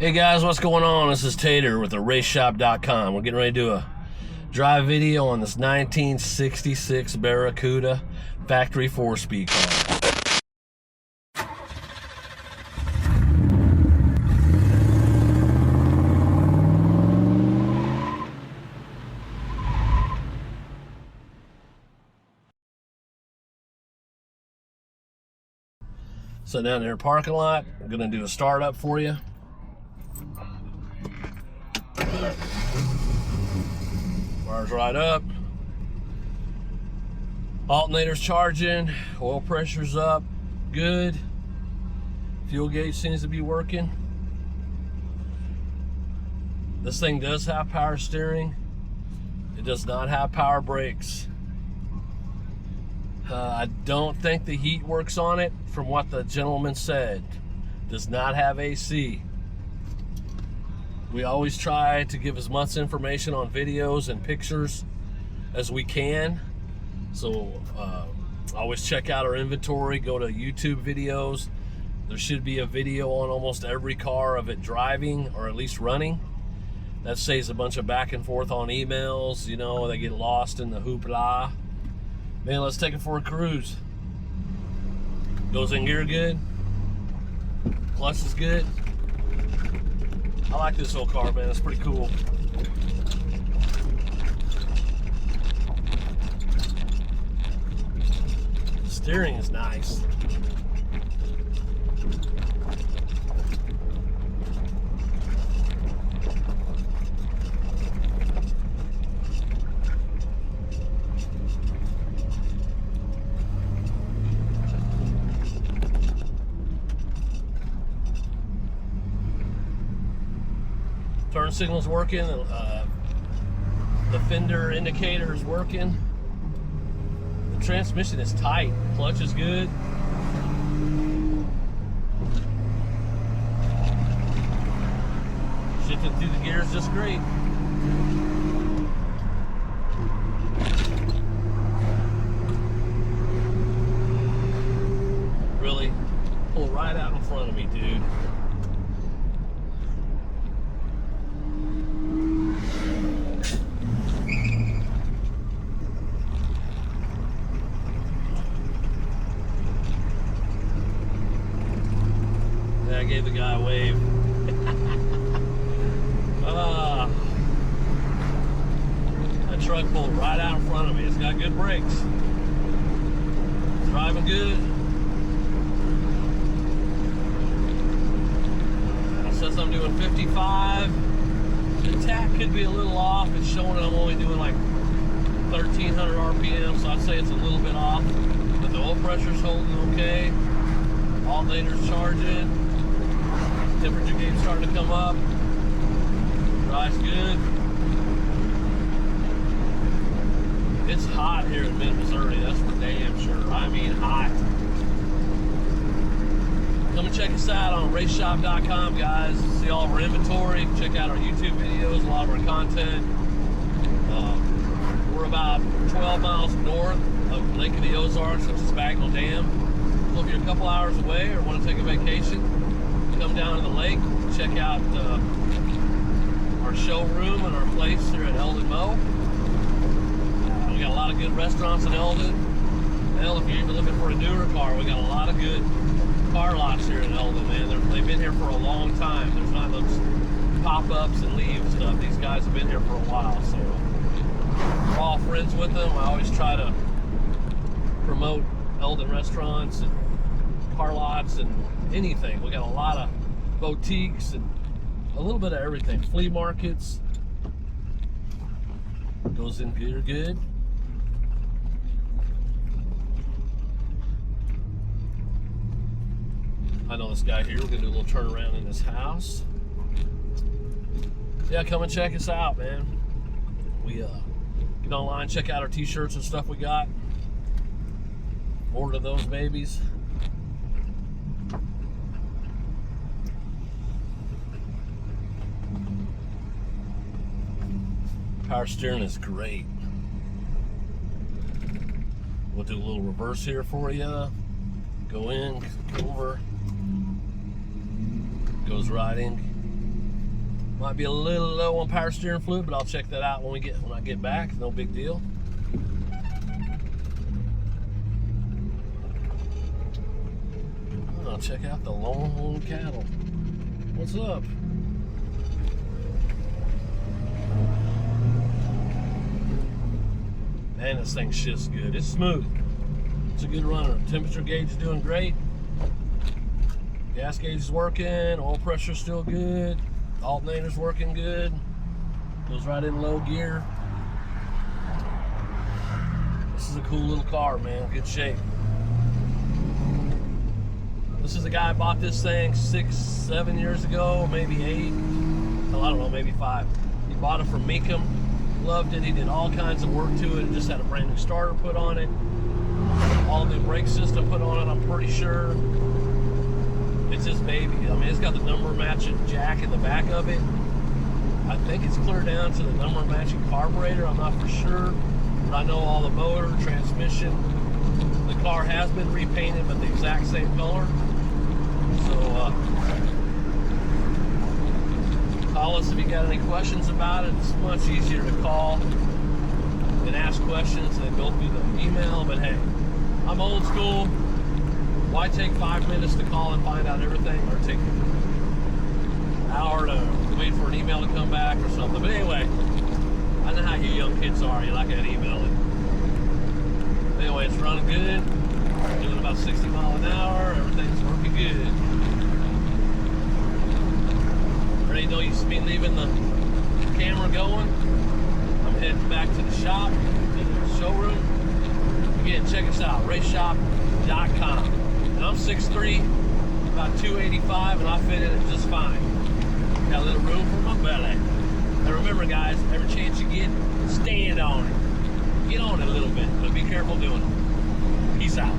Hey guys, what's going on? This is Tater with the RaceShop.com. We're getting ready to do a drive video on this 1966 Barracuda factory 4-speed car. So down there parking lot, I'm gonna do a startup for you. Fire's right up. Alternator's charging. Oil pressure's up. Good. Fuel gauge seems to be working. This thing does have power steering. It does not have power brakes. I don't think the heat works on it, from what the gentleman said. Does not have AC. We always try to give as much information on videos and pictures as we can. So always check out our inventory, go to YouTube videos. There should be a video on almost every car of it driving or at least running. That saves a bunch of back and forth on emails, you know, they get lost in the hoopla. Man, let's take it for a cruise. Goes in gear good. Clutch is good. I like this old car, man. It's pretty cool. Steering is nice. Turn signal's working, the fender indicator is working. The transmission is tight, clutch is good. Shifting through the gears just great. Really pull right out in front of me, dude. I gave the guy a wave. That truck pulled right out in front of me. It's got good brakes. It's driving good. It says I'm doing 55. The tach could be a little off. It's showing that I'm only doing like 1,300 RPM, so I'd say it's a little bit off. But the oil pressure's holding okay. Alternator's charging. Temperature gauge starting to come up. Drive's good. It's hot here in mid-Missouri, that's for damn sure. I mean hot. Come and check us out on RaceShop.com, guys. See all of our inventory. Check out our YouTube videos, a lot of our content. We're about 12 miles north of Lake of the Ozarks, which is Bagnell Dam. So if you're a couple hours away or want to take a vacation, come down to the lake, check out our showroom and our place here at Eldon Mo. We got a lot of good restaurants in Eldon. Hell, if you're even looking for a newer car, we got a lot of good car lots here in Eldon, man. They've been here for a long time. There's not those pop-ups and leave stuff. These guys have been here for a while, so we're all friends with them. I always try to promote Eldon restaurants and car lots and anything. We got a lot of boutiques and a little bit of everything. Flea markets. Goes in gear good. I know this guy here. We're gonna do a little turnaround in this house. Yeah, come and check us out, man. We get online, check out our t-shirts and stuff we got. Order those babies. Power steering is great. We'll do a little reverse here for you. Go in, go over, goes right in. Might be a little low on power steering fluid, but I'll check that out when I get back. No big deal. Oh, check out the Longhorn cattle. What's up? Man, this thing shifts good. It's smooth. It's a good runner. Temperature gauge is doing great. Gas gauge is working. Oil pressure is still good. Alternator's working good. Goes right in low gear. This is a cool little car, man. Good shape. This is a guy who bought this thing 6, 7 years ago, maybe 8. Well, I don't know, maybe 5. He bought it from Meekum. Loved it. He did all kinds of work to it. It just had a brand new starter put on it. All new brake system put on it, I'm pretty sure. It's his baby. I mean, it's got the number matching jack in the back of it. I think it's clear down to the number matching carburetor. I'm not for sure. But I know all the motor, transmission. The car has been repainted, but the exact same color. So, call us if you got any questions about it. It's much easier to call and ask questions than go through the email. But hey, I'm old school. Why take 5 minutes to call and find out everything, or take an hour to wait for an email to come back or something? But anyway, I know how you young kids are. You like that emailing. Anyway, it's running good. Doing about 60 miles an hour. Everything's working good. Ready to know you see me leaving the camera going. I'm heading back to the shop, to the showroom. Again, check us out, raceshop.com. And I'm 6'3", about 285, and I fit in it just fine. Got a little room for my belly. And remember, guys, every chance you get, stand on it. Get on it a little bit, but be careful doing it. Peace out.